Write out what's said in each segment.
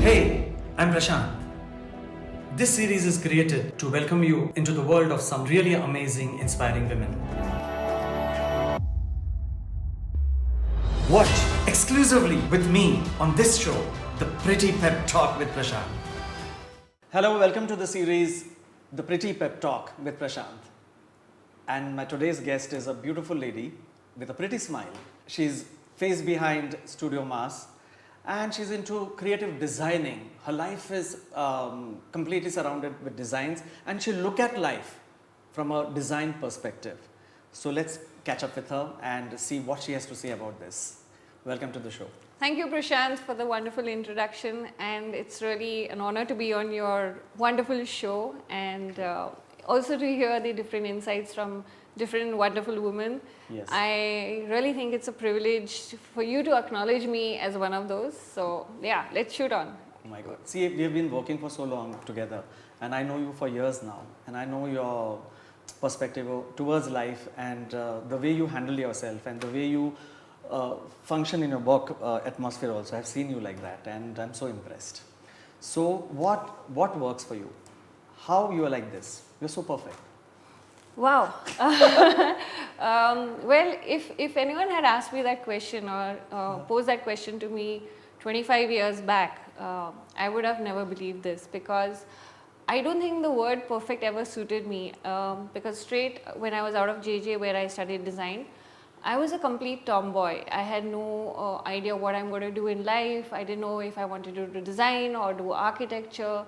Hey, I'm Prashant. This series is created to welcome you into the world of some really amazing, inspiring women. Watch exclusively with me on this show, The Pretty Pep Talk with Prashant. Hello, welcome to the series, The Pretty Pep Talk with Prashant. And my today's guest is a beautiful lady with a pretty smile. She's face behind Studio Mass and she's into creative designing. Her life is completely surrounded with designs and she'll look at life from a design perspective. So let's catch up with her and see what she has to say about this. Welcome to the show. Thank you, Prashant, for the wonderful introduction, and it's really an honor to be on your wonderful show and also to hear the different insights from different wonderful women. Yes. I really think it's a privilege for you to acknowledge me as one of those. So yeah, let's shoot on. Oh my God. See, we have been working for so long together and I know you for years now and I know your perspective towards life and the way you handle yourself and the way you function in your work atmosphere also. I've seen you like that and I'm so impressed. So what works for you? How you are like this? You're so perfect. Wow. Well, if anyone had asked me that question or posed that question to me 25 years back, I would have never believed this, because I don't think the word perfect ever suited me, because straight when I was out of JJ where I studied design, I was a complete tomboy. I had no idea what I'm going to do in life. I didn't know if I wanted to do design or do architecture.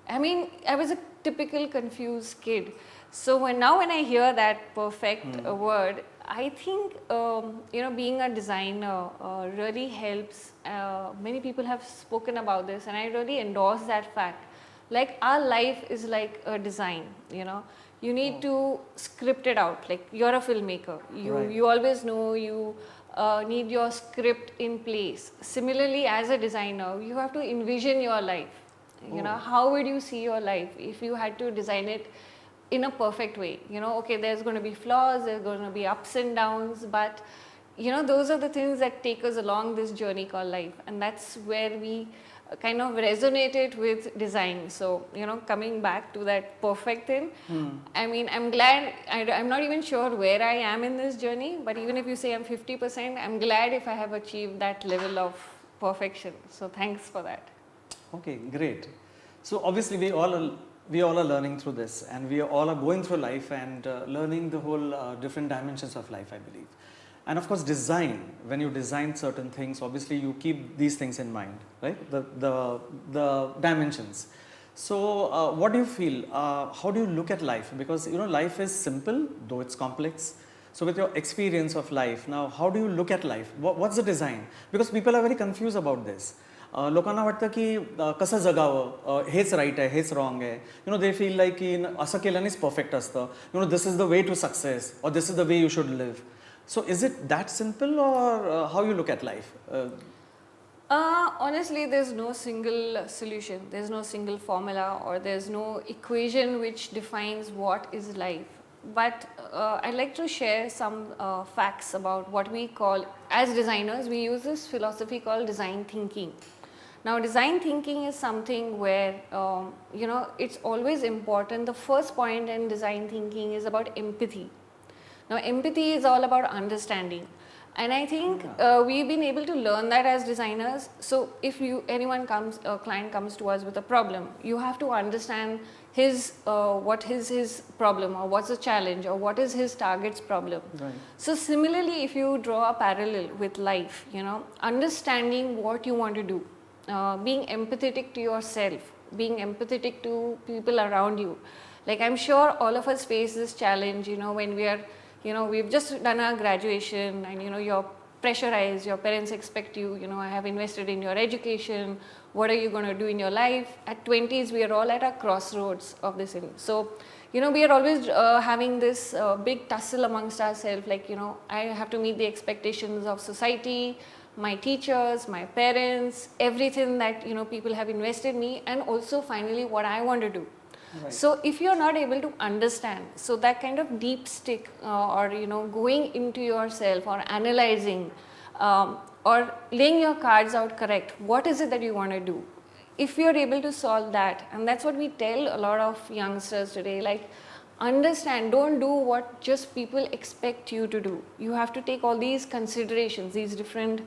I mean, I was a typical confused kid. So when I hear that perfect word, I think being a designer really helps. Many people have spoken about this, and I really endorse that fact. Like, our life is like a design. You need to script it out. Like, you're a filmmaker. You always know you need your script in place. Similarly, as a designer, you have to envision your life. How would you see your life if you had to design it in a perfect way? Okay, there's going to be flaws, there's going to be ups and downs, but those are the things that take us along this journey called life, and that's where we kind of resonated with design. So coming back to that perfect thing, I mean, I'm glad. I'm not even sure where I am in this journey, but even if you say I'm 50%, I'm glad if I have achieved that level of perfection. So thanks for that. Okay, great. So obviously we all are learning through this, and we all are going through life and learning the whole different dimensions of life, I believe. And of course, design, when you design certain things, obviously you keep these things in mind, right? The dimensions. So what do you feel? How do you look at life? Because life is simple, though it's complex. So with your experience of life, now how do you look at life? What's the design? Because people are very confused about this. लोकांना वाटतं की कसं जगावं, हेच right आहे, हेच wrong आहे. They feel like की असं केल्यानेच परफेक्ट असतं. This is the way to success, or this is the way you should live. So is it that simple, or how you look at life? Honestly, there's no single solution. There's no single formula, or there's no equation which defines what is life. But I'd like to share some facts about what we call, as designers, we use this philosophy called design thinking. Now, design thinking is something where, it's always important. The first point in design thinking is about empathy. Now, empathy is all about understanding. And I think we've been able to learn that as designers. So if a client comes to us with a problem, you have to understand what is his problem, or what's the challenge, or what is his target's problem. Right. So similarly, if you draw a parallel with life, understanding what you want to do, being empathetic to yourself, being empathetic to people around you. Like, I'm sure all of us face this challenge, when we are, we've just done our graduation and, you're pressurized, your parents expect you, I have invested in your education, what are you going to do in your life? At 20s, we are all at a crossroads of this. So, we are always having this big tussle amongst ourselves, like, I have to meet the expectations of society, my teachers, my parents, everything that, people have invested in me, and also finally what I want to do. Right. So if you're not able to understand, so that kind of deep stick or going into yourself or analyzing or laying your cards out correct, what is it that you want to do? If we are able to solve that, and that's what we tell a lot of youngsters today, like, understand, don't do what just people expect you to do. You have to take all these considerations, these different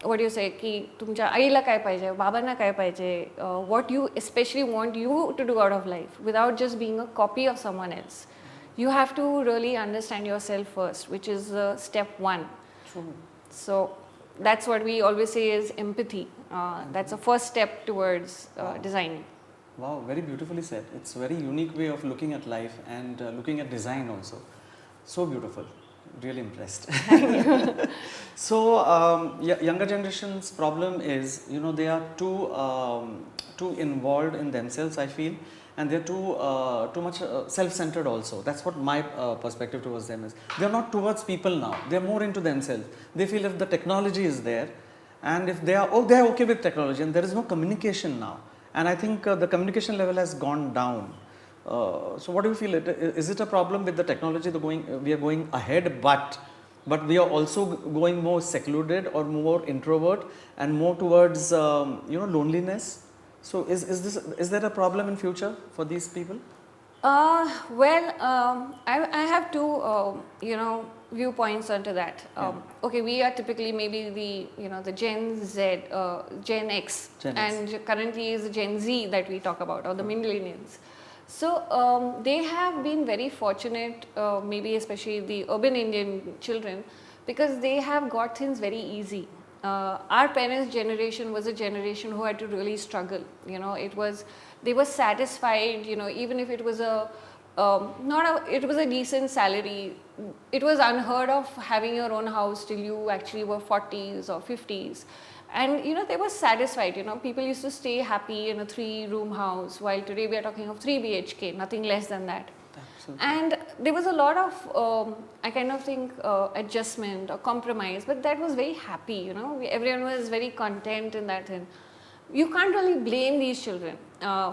what do you say, की तुमच्या आईला काय पाहिजे, बाबांना काय पाहिजे, what you especially want you to do out of life without just being a copy of someone else. You have to really understand yourself first, which is step one. True. So that's what we always say is empathy. That's a first step towards designing. Wow, very beautifully said. It's a very unique way of looking at life and looking at design also. So beautiful. Really impressed. So younger generation's problem is, they are too involved in themselves, I feel, and they're too much self-centered also. That's what my perspective towards them is. They're not towards people now. They're more into themselves. They feel if the technology is there, and if they're okay with technology, and there is no communication now. And I think the communication level has gone down. So what do you feel? Is it a problem with the technology? We are going ahead, but we are also going more secluded or more introvert and more towards loneliness. So is there a problem in future for these people? I have two viewpoints onto that. Okay, we are typically maybe the Gen Z, Gen X, and currently is the Gen Z that we talk about, or the millennials. So they have been very fortunate, maybe especially the urban Indian children, because they have got things very easy. Our parents' generation was a generation who had to really struggle. They were satisfied, even if it was it was a decent salary. It was unheard of having your own house till you actually were 40s or 50s. And they were satisfied. People used to stay happy in a 3-room house, while today we are talking of 3 BHK, nothing less than that. Absolutely. And there was a lot of, I kind of think, adjustment or compromise, but that was very happy. Everyone was very content in that thing. You can't really blame these children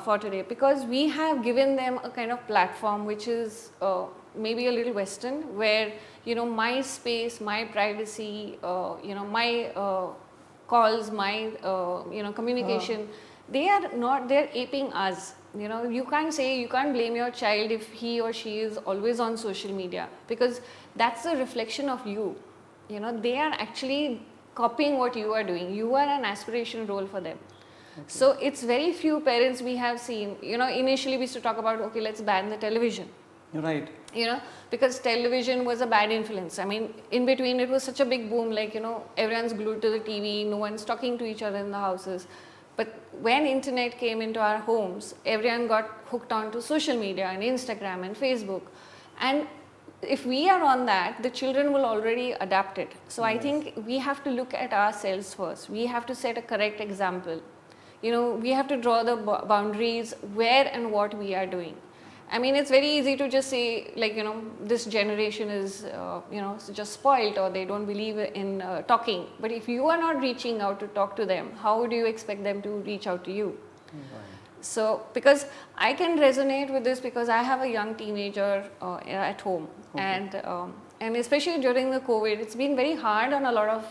for today, because we have given them a kind of platform which is maybe a little Western, where my space, my privacy, my calls, my communication, they're aping us. You can't blame your child if he or she is always on social media, because that's a reflection of you. They are actually copying what you are doing. You are an aspiration role for them. Okay. So it's very few parents we have seen, initially we used to talk about, okay, let's ban the television. You're right. Because television was a bad influence. I mean, in between it was such a big boom, like, everyone's glued to the TV, no one's talking to each other in the houses. But when internet came into our homes, everyone got hooked on to social media and Instagram and Facebook. And if we are on that, the children will already adapt it. So yes. I think we have to look at ourselves first. We have to set a correct example. We have to draw the boundaries where and what we are doing. I mean, it's very easy to just say, like, this generation is, just spoiled, or they don't believe in talking. But if you are not reaching out to talk to them, how do you expect them to reach out to you? Right. So, because I can resonate with this, because I have a young teenager at home. Okay. And especially during the COVID, it's been very hard on a lot of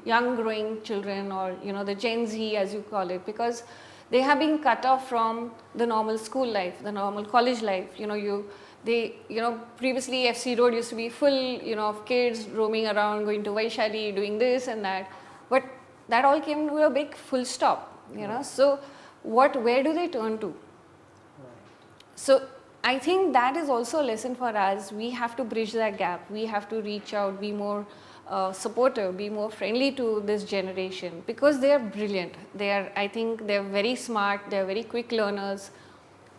young growing children, or, the Gen Z, as you call it, because they have been cut off from the normal school life, the normal college life. Previously FC Road used to be full, of kids roaming around, going to Vaishali, doing this and that. But that all came to a big full stop, So where do they turn to? Right. So I think that is also a lesson for us. We have to bridge that gap. We have to reach out, be more supportive, be more friendly to this generation, because they are brilliant. I think they're very smart, they're very quick learners.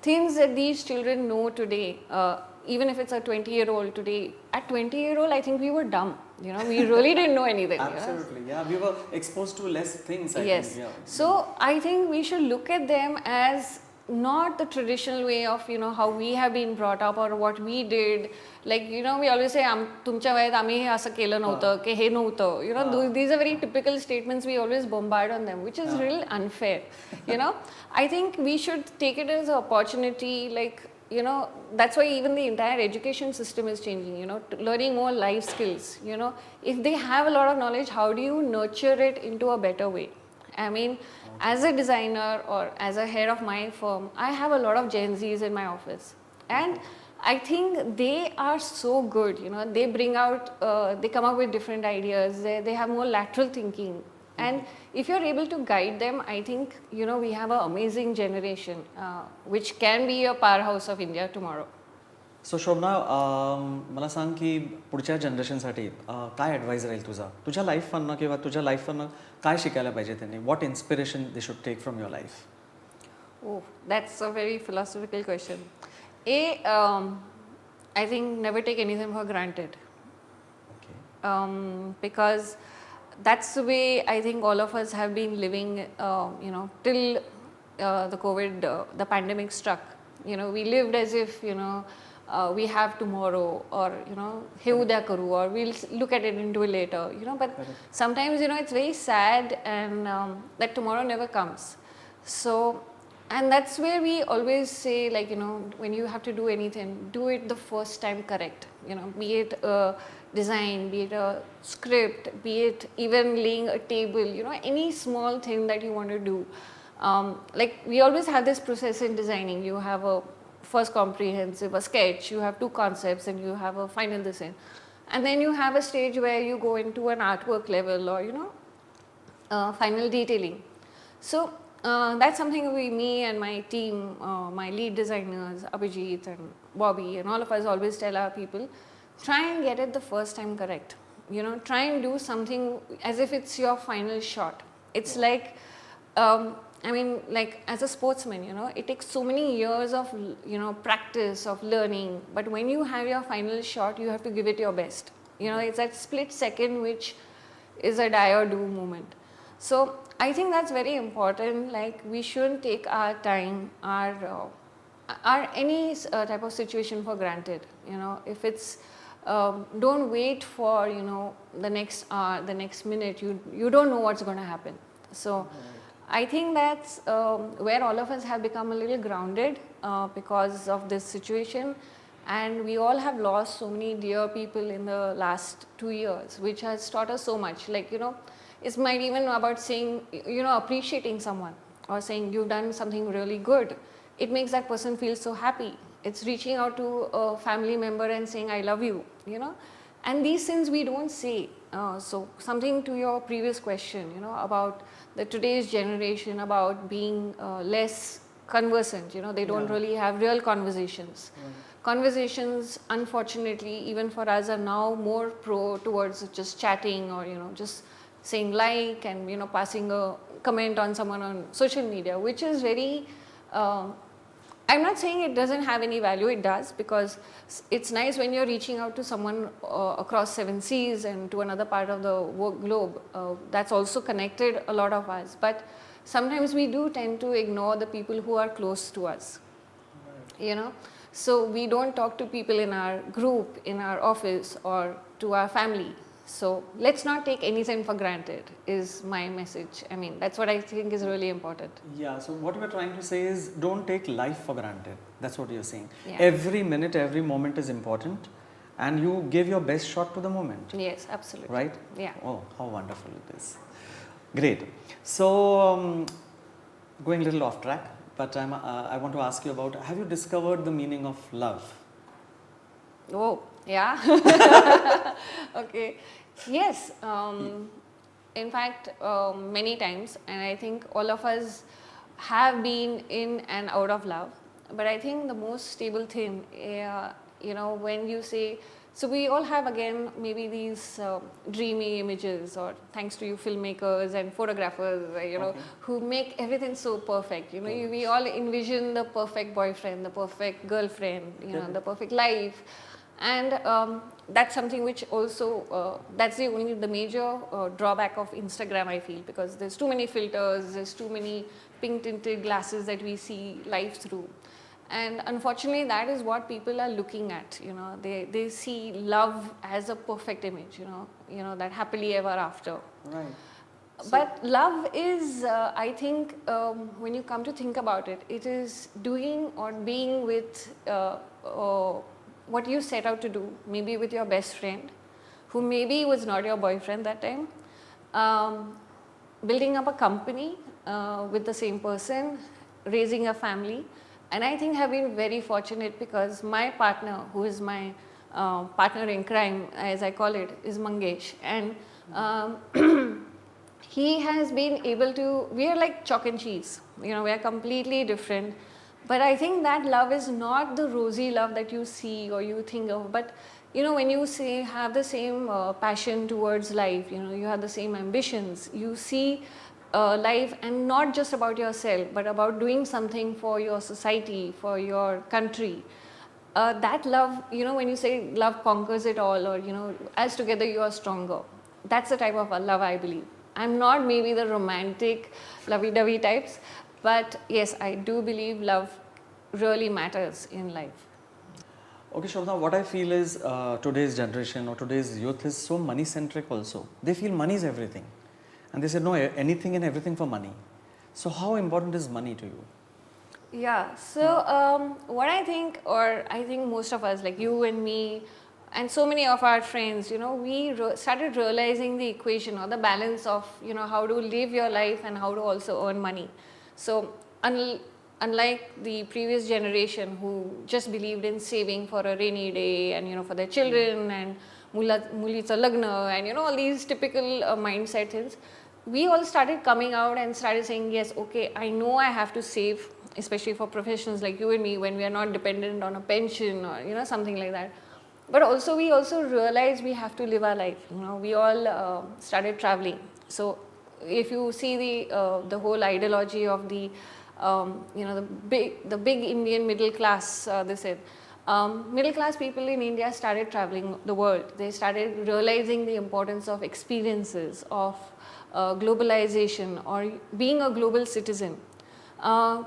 Things that these children know today, even if it's a 20-year-old today, at 20-year-old, I think we were dumb. We really didn't know anything. Absolutely, yeah. We were exposed to less things, I think. Yeah. So I think we should look at them as not the traditional way of, how we have been brought up or what we did. Like, we always say, तुमच्या वयात आम्ही हे असं केलं नव्हतं, की हे नव्हतं. These are very typical statements we always bombard on them, which is really unfair. I think we should take it as an opportunity, like, that's why even the entire education system is changing, learning more life skills. If they have a lot of knowledge, how do you nurture it into a better way? I mean, as a designer or as a head of my firm, I have a lot of Gen Zs in my office, and I think they are so good. You know, they bring out, they come up with different ideas. They have more lateral thinking, and if you're able to guide them, I think we have an amazing generation, which can be a powerhouse of India tomorrow. सो शोभना मला सांग की पुढच्या जनरेशनसाठी काय advise राहील तुझ्या लाईफमधनं किंवा तुझ्या लाईफमधनं काय शिकायला पाहिजे त्यांनी what inspiration they should take from your life Oh, that's a very philosophical question. I think never take anything for granted. Because that's the way I think all of us have been living, till the COVID, the pandemic struck. We lived as if, we have tomorrow, or, he udya karu, or we'll look at it into later, but sometimes, it's very sad, and that tomorrow never comes. So, and that's where we always say, like, when you have to do anything, do it the first time correct. Be it a design, be it a script, be it even laying a table, any small thing that you want to do. Like, we always have this process in designing. You have a first comprehensive, a sketch, you have two concepts, and you have a final design. And then you have a stage where you go into an artwork level, or, final detailing. So, that's something me and my team, my lead designers, Abhijit and Bobby, and all of us always tell our people, try and get it the first time correct. Try and do something as if it's your final shot. It's like, like as a sportsman, it takes so many years of, practice, of learning. But when you have your final shot, you have to give it your best. It's that split second which is a die or do moment. So I think that's very important. Like, we shouldn't take our time, our any type of situation for granted. If it's don't wait for the next hour, the next minute. You don't know what's going to happen. So I think that's where all of us have become a little grounded because of this situation, and we all have lost so many dear people in the last 2 years, which has taught us so much. Like, it might even about saying, appreciating someone, or saying you've done something really good. It makes that person feel so happy. It's reaching out to a family member and saying, I love you, and these things we don't say. So something to your previous question, about the today's generation, about being less conversant, they don't really have real conversations. Conversations, unfortunately, even for us, are now more towards just chatting, or, just saying like, and passing a comment on someone on social media, which is very I'm not saying it doesn't have any value. It does, because it's nice when you're reaching out to someone across 7 seas and to another part of the globe. That's also connected a lot of us, but sometimes we do tend to ignore the people who are close to us. So we don't talk to people in our group, in our office, or to our family. So let's not take anything for granted, is my message. I mean, that's what I think is really important. Yeah, so what we're trying to say is, don't take life for granted. That's what you're saying. Yeah. Every minute, every moment is important, and you give your best shot to the moment. Yes, absolutely. Right? Yeah. Oh, how wonderful it is. Great. So, going a little off track, but I want to ask you about, have you discovered the meaning of love? Oh, yeah. Okay. Yes. In fact, many times, and I think all of us have been in and out of love. But I think the most stable thing, when you say, so we all have, again, maybe these dreamy images, or thanks to you filmmakers and photographers, who make everything so perfect. We all envision the perfect boyfriend, the perfect girlfriend, the perfect life. And that's something which also, that's the major drawback of Instagram, I feel, because there's too many filters, there's too many pink tinted glasses that we see life through. And unfortunately, that is what people are looking at. They see love as a perfect image, that happily ever after. Right. But love is, I think, when you come to think about it, it is doing or being with what you set out to do, maybe with your best friend, who maybe was not your boyfriend that time, building up a company with the same person, raising a family. And I think have been very fortunate because my partner, who is my partner in crime, as I call it, is Mangesh. And he has been able to, we are like chalk and cheese, we are completely different. But I think that love is not the rosy love that you see or you think of, but when you say have the same passion towards life, you have the same ambitions, you see life and not just about yourself, but about doing something for your society, for your country. That love, when you say love conquers it all, or as together you are stronger, that's the type of love I believe. I'm not maybe the romantic lovey-dovey types, but yes, I do believe love really matters in life. Okay, Shobhana, what I feel is today's generation or today's youth is so money centric also. They feel money is everything. And they say, no, anything and everything for money. So how important is money to you? Yeah, so what I think, or I think most of us, like you and me, and so many of our friends, we started realizing the equation or the balance of, how to live your life and how to also earn money. So unlike the previous generation who just believed in saving for a rainy day and, for their children and mulicha lagna and, all these typical mindset things, we all started coming out and started saying, yes, okay, I know I have to save, especially for professionals like you and me when we are not dependent on a pension or, something like that. But also we also realized we have to live our life. We all started traveling. So if you see the whole ideology of the the big Indian middle class, they said, middle class people in India started traveling the world. They started realizing the importance of experiences, of globalization, or being a global citizen.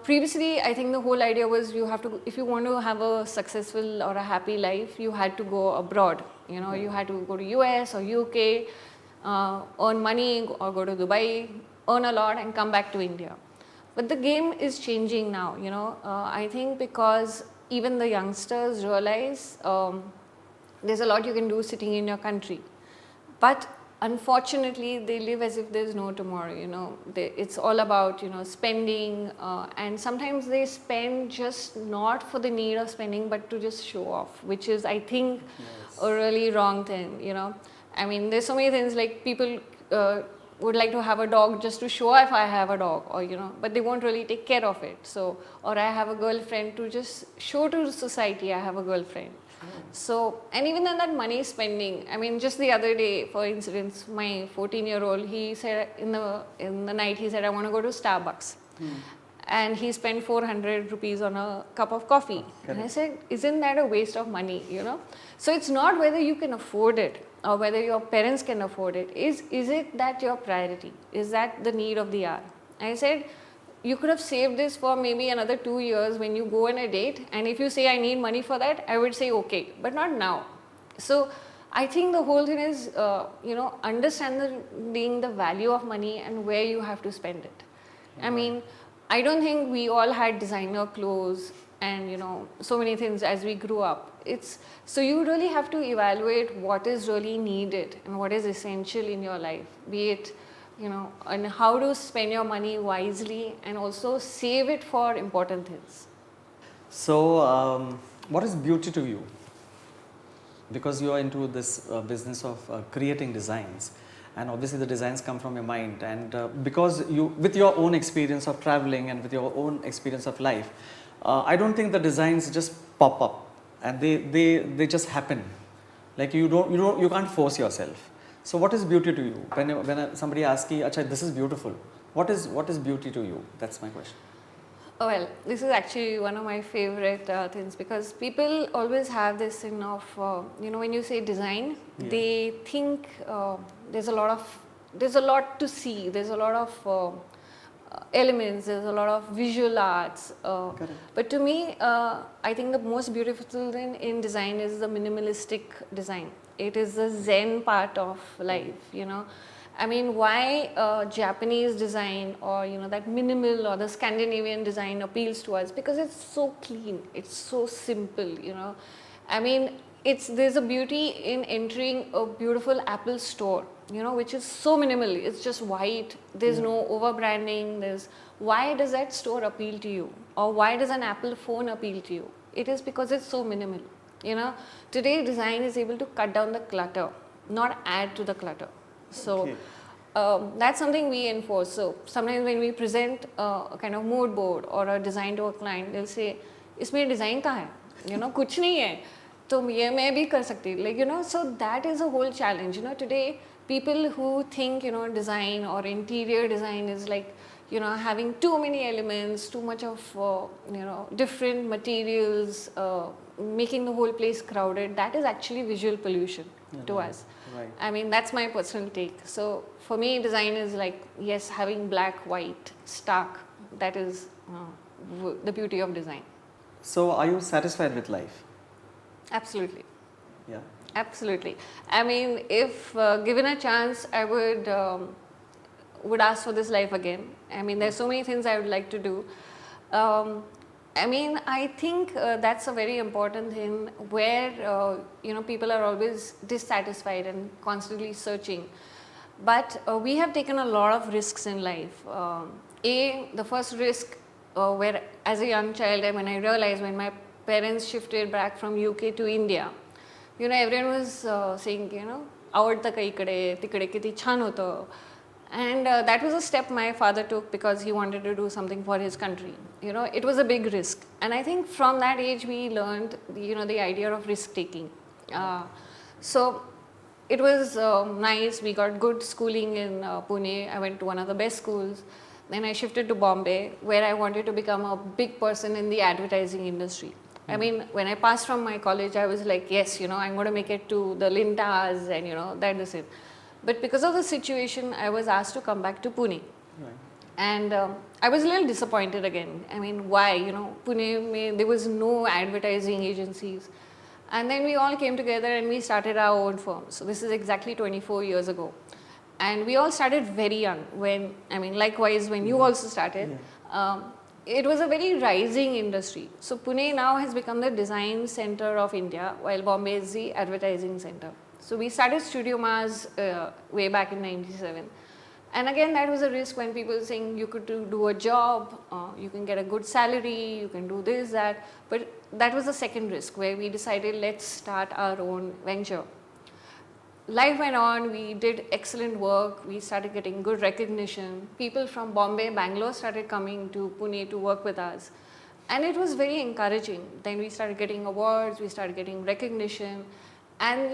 Previously, I think the whole idea was you have to, if you want to have a successful or a happy life, you had to go abroad. You had to go to US or UK, earn money or go to Dubai, earn a lot and come back to India. But the game is changing now, I think because even the youngsters realize there's a lot you can do sitting in your country. But unfortunately, they live as if there's no tomorrow, it's all about, spending, and sometimes they spend just not for the need of spending, but to just show off, which is, I think, yes, a really wrong thing, I mean, there's so many things like people would like to have a dog just to show if I have a dog, or but they won't really take care of it. So, or I have a girlfriend to just show to society I have a girlfriend. So, and even then that money spending, I mean, just the other day, for instance, my 14-year-old, he said in the night, he said, I want to go to Starbucks. And he spent 400 rupees on a cup of coffee. And I said, isn't that a waste of money, So it's not whether you can afford it or whether your parents can afford it. Is it that your priority? Is that the need of the hour? I said, you could have saved this for maybe another 2 years when you go on a date. And if you say, I need money for that, I would say, okay, but not now. So I think the whole thing is, understanding the value of money and where you have to spend it. I mean, I don't think we all had designer clothes and, so many things as we grew up. So you really have to evaluate what is really needed and what is essential in your life, be it, and how to spend your money wisely and also save it for important things. So, what is beauty to you? Because you are into this business of creating designs, and obviously the designs come from your mind, and because you, with your own experience of traveling and with your own experience of life, I don't think the designs just pop up and they just happen. Like you can't force yourself. So what is beauty to you? When somebody asks you, "Acha, this is beautiful," what is beauty to you? That's my question. Oh, well, this is actually one of my favorite things because people always have this thing of, when you say design, they think there's a lot to see, there's a lot of elements, there's a lot of visual arts. But to me, I think the most beautiful thing in design is the minimalistic design. It is the Zen part of life, I mean, why Japanese design or, that minimal or the Scandinavian design appeals to us? Because it's so clean, it's so simple, I mean, there's a beauty in entering a beautiful Apple store, which is so minimal. It's just white. There's no over branding. Why does that store appeal to you, or why does an Apple phone appeal to you? It is because it's so minimal. Today design is able to cut down the clutter, not add to the clutter. So. Okay. That's something we enforce. So sometimes when we present a kind of mood board or a design to a client, they'll say, "इसमें design कहाँ है? कुछ नहीं है. तो ये मैं भी कर सकती हूँ." Like, so that is a whole challenge. Today people who think, design or interior design is like, having too many elements, too much of, different materials, making the whole place crowded. That is actually visual pollution to us. Right. I mean, that's my personal take. So for me, design is like, yes, having black, white, stark. That is the beauty of design. So are you satisfied with life? Absolutely. Yeah. Absolutely. I mean, if given a chance, I would ask for this life again. I mean, there's so many things I would like to do. I think that's a very important thing where, people are always dissatisfied and constantly searching. But we have taken a lot of risks in life. The first risk where as a young child, when I realized when my parents shifted back from UK to India, everyone was saying, आवडतं का इकडे, तिकडे किती छान होतं. And that was a step my father took because he wanted to do something for his country. It was a big risk. And I think from that age we learned, the idea of risk taking. So it was nice. We got good schooling in Pune. I went to one of the best schools. Then I shifted to Bombay, where I wanted to become a big person in the advertising industry. I mean, when I passed from my college, I was like, yes, I'm going to make it to the Lintas and, that is it. But because of the situation, I was asked to come back to Pune. Right. And I was a little disappointed again. I mean, why? Pune, there was no advertising agencies. And then we all came together and we started our own firm. So this is exactly 24 years ago. And we all started very young. Likewise, when you also started, it was a very rising industry. So Pune now has become the design center of India, while Bombay is the advertising center. So we started Studio Mars way back in '97. And again, that was a risk when people were saying you could do a job, you can get a good salary, you can do this, that. But that was the second risk where we decided let's start our own venture. Life went on, we did excellent work, we started getting good recognition. People from Bombay, Bangalore started coming to Pune to work with us. And it was very encouraging. Then we started getting awards, we started getting recognition. And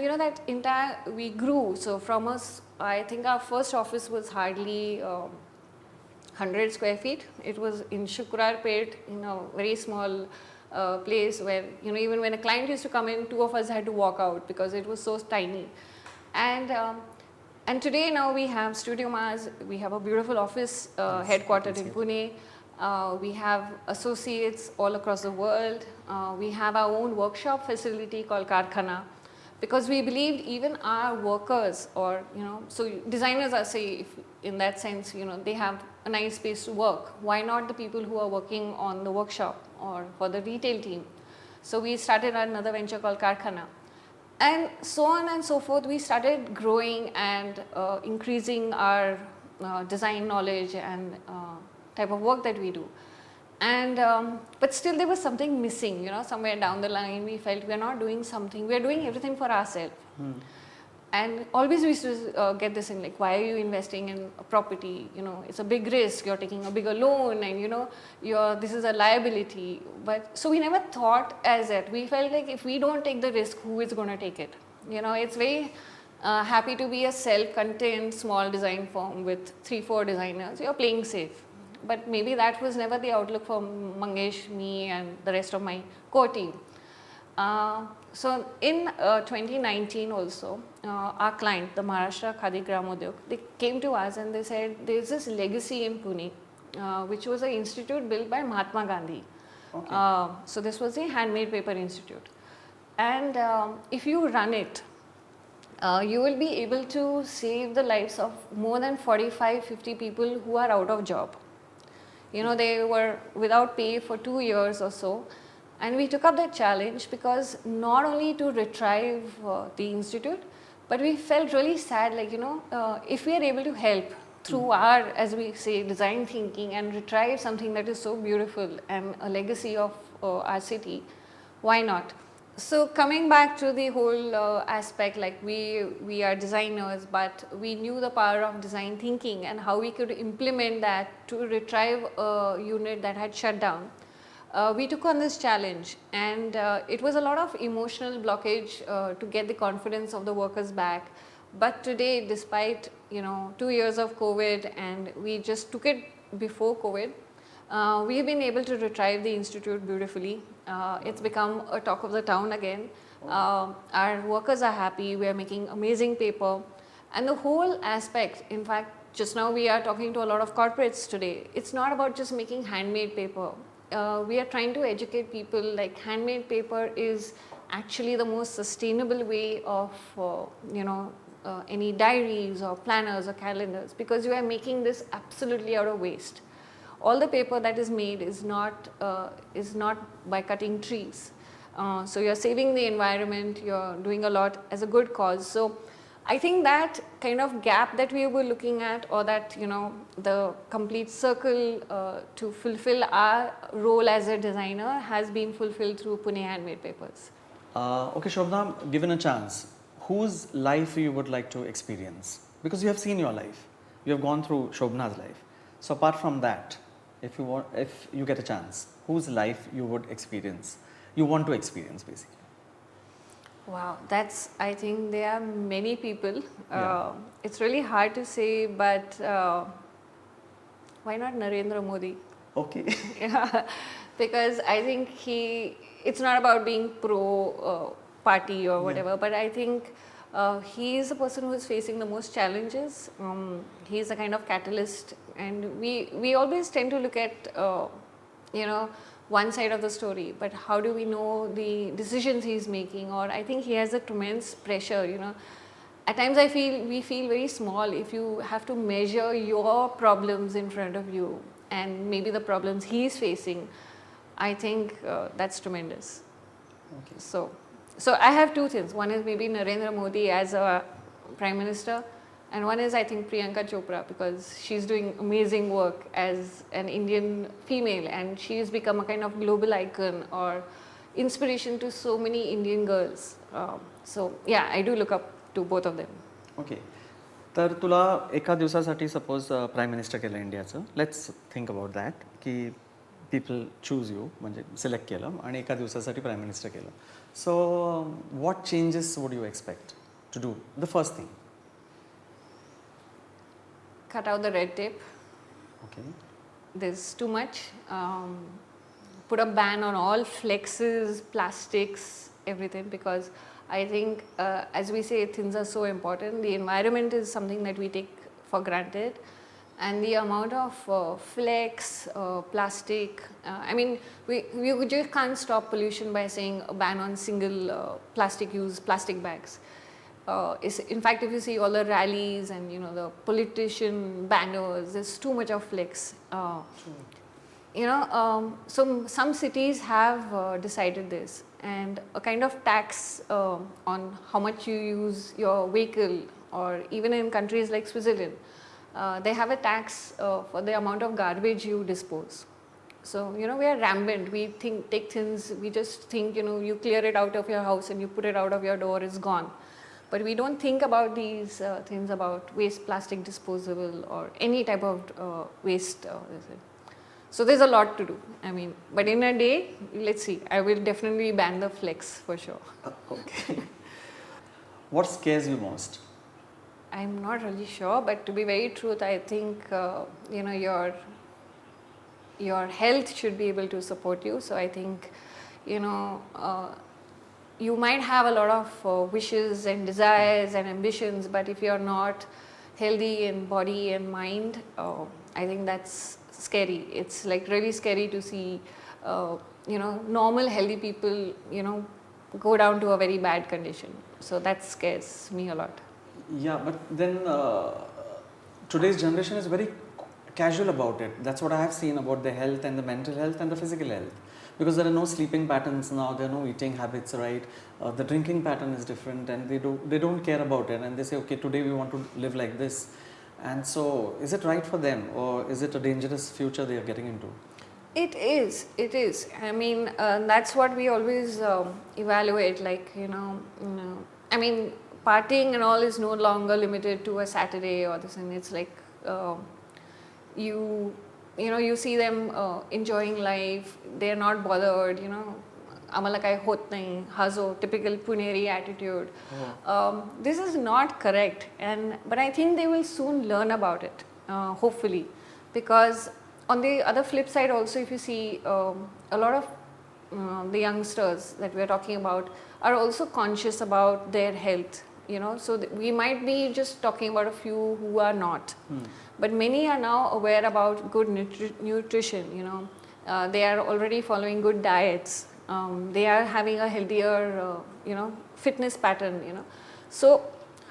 we grew. So from us, I think our first office was hardly 100 square feet. It was in Shukrarpet, in a very small place where, even when a client used to come in, two of us had to walk out because it was so tiny. And today now we have Studio Mars, we have a beautiful office headquartered in Pune. We have associates all across the world. We have our own workshop facility called Karkhana. Because we believed even our workers or, so designers are say, in that sense, they have a nice space to work. Why not the people who are working on the workshop or for the retail team? So we started another venture called Karkhana. And so on and so forth, we started growing and increasing our design knowledge and type of work that we do. And but still there was something missing, somewhere down the line we felt we're not doing something, we're doing everything for ourselves. And always we used to get this in like, why are you investing in a property? It's a big risk, you're taking a bigger loan and this is a liability. But so we never thought as that. We felt like if we don't take the risk, who is going to take it? It's very happy to be a self-contained small design firm with 3-4 designers. You're playing safe. But maybe that was never the outlook for Mangesh, me and the rest of my core team. So in 2019 also, our client, the Maharashtra Khadi Gramodyog, they came to us and they said, there's this legacy in Pune, which was an institute built by Mahatma Gandhi. Okay. So this was the Handmade Paper Institute. And if you run it, you will be able to save the lives of more than 45-50 people who are out of job. They were without pay for 2 years or so. And we took up that challenge because not only to retrieve the institute, but we felt really sad, like, if we are able to help through our, as we say, design thinking and retrieve something that is so beautiful and a legacy of our city, why not? So coming back to the whole aspect, like we are designers, but we knew the power of design thinking and how we could implement that to retrieve a unit that had shut down. We took on this challenge, and it was a lot of emotional blockage to get the confidence of the workers back. But today, despite 2 years of COVID, and we just took it before COVID, we've been able to retrieve the institute beautifully. It's become a talk of the town again. Our workers are happy. We are making amazing paper, and the whole aspect. In fact, just now we are talking to a lot of corporates today. It's not about just making handmade paper. We are trying to educate people like handmade paper is actually the most sustainable way of any diaries or planners or calendars, because you are making this absolutely out of waste. All the paper that is made is not by cutting trees. So you're saving the environment, you're doing a lot as a good cause. So I think that kind of gap that we were looking at, or that, the complete circle to fulfill our role as a designer has been fulfilled through Pune Handmade Papers. Okay, Shobhana, given a chance, whose life you would like to experience? Because you have seen your life, you have gone through Shobhana's life. So apart from that, if you get a chance, whose life you would experience, you want to experience basically? Wow, I think there are many people. Yeah. It's really hard to say, but why not Narendra Modi? Okay. Yeah, because I think it's not about being pro party or whatever, but I think he is the person who is facing the most challenges. He is a kind of catalyst, and we always tend to look at, one side of the story, but how do we know the decisions he's making? Or I think he has a tremendous pressure, At times we feel very small if you have to measure your problems in front of you and maybe the problems he's facing. I think that's tremendous. Okay. So I have two things. One is maybe Narendra Modi as a Prime Minister, and one is, I think, Priyanka Chopra, because she's doing amazing work as an Indian female, and she's become a kind of global icon or inspiration to so many Indian girls. So yeah, I do look up to both of them. Okay. तर तुला एका दिवसासाठी suppose prime minister केलं इंडियाचं, let's think about that, की people choose you, म्हणजे select केलं आणि एका दिवसासाठी प्राईम मिनिस्टर केलं. So what changes would you expect to do? The first thing. Cut out the red tape. Okay. There's too much. Put a ban on all flexes, plastics, everything, because I think, as we say, things are so important. The environment is something that we take for granted, and the amount of flex, plastic. I mean, we just can't stop pollution by saying a ban on single plastic bags. In fact, if you see all the rallies and the politician banners, there's too much of flex. So some cities have decided this, and a kind of tax on how much you use your vehicle, or even in countries like Switzerland, they have a tax for the amount of garbage you dispose. So we are rampant. We take things. We just think you clear it out of your house and you put it out of your door. It's gone. But we don't think about these things about waste, plastic disposable, or any type of waste. So there's a lot to do. I mean, but in a day, let's see. I will definitely ban the flex for sure. Okay. What scares you most? I'm not really sure, but to be very truth, I think your health should be able to support you. So I think you might have a lot of wishes and desires and ambitions, but if you're not healthy in body and mind, I think that's scary. It's like really scary to see, normal healthy people, go down to a very bad condition. So that scares me a lot. Yeah, but then today's generation is very casual about it. That's what I have seen about the health and the mental health and the physical health. Because there are no sleeping patterns now, there are no eating habits, right? The drinking pattern is different, and they don't care about it, and they say, okay, today we want to live like this. And so, is it right for them, or is it a dangerous future they are getting into? It is. It is. I mean, that's what we always evaluate. Like, I mean, partying and all is no longer limited to a Saturday or this, and it's like you you see them enjoying life. They're not bothered. Amala kai hot nahi, hazo, typical Puneri attitude. This is not correct, but I think they will soon learn about it. Hopefully, because on the other flip side also, if you see a lot of the youngsters that we're talking about are also conscious about their health, so we might be just talking about a few who are not, but many are now aware about good nutrition. They are already following good diets, they are having a healthier fitness pattern, so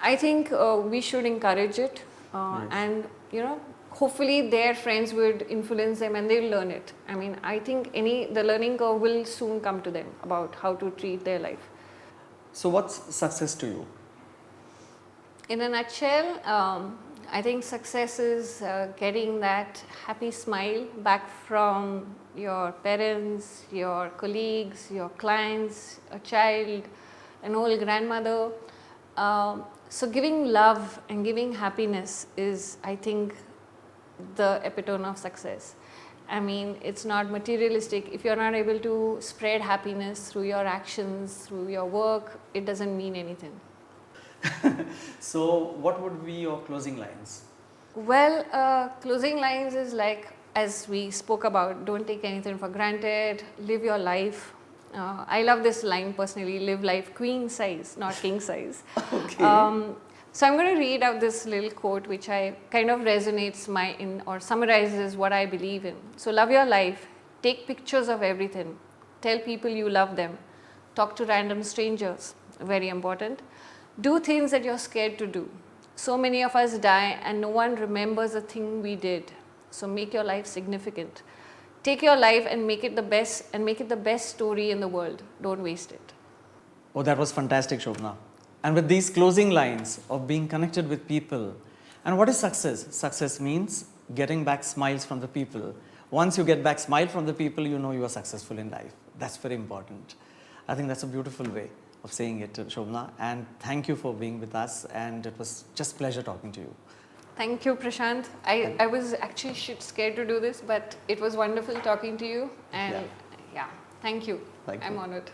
I think we should encourage it, and hopefully their friends would influence them and they'll learn it. I mean, I think the learning curve will soon come to them about how to treat their life. So what's success to you? In a nutshell, I think success is getting that happy smile back from your parents, your colleagues, your clients, a child, an old grandmother. So giving love and giving happiness is, I think, the epitome of success. I mean, it's not materialistic. If you're not able to spread happiness through your actions, through your work, it doesn't mean anything. So what would be your closing lines? Well, closing lines is like, as we spoke about, don't take anything for granted, live your life. I love this line personally, live life queen size, not king size. Okay. So I'm going to read out this little quote which I kind of resonates or summarizes what I believe in. So love your life, take pictures of everything, tell people you love them, talk to random strangers, very important. Do things that you're scared to do. So many of us die and no one remembers a thing we did. So make your life significant. Take your life and make it the best story in the world. Don't waste it. Oh, that was fantastic, Shobhana. And with these closing lines of being connected with people, and what is success? Success means getting back smiles from the people. Once you get back smile from the people, you know you are successful in life. That's very important. I think that's a beautiful way of saying it, Shobhana. And thank you for being with us. And it was just pleasure talking to you. Thank you, Prashant. I was actually scared to do this, but it was wonderful talking to you. And yeah thank you. Thank you. I'm honored.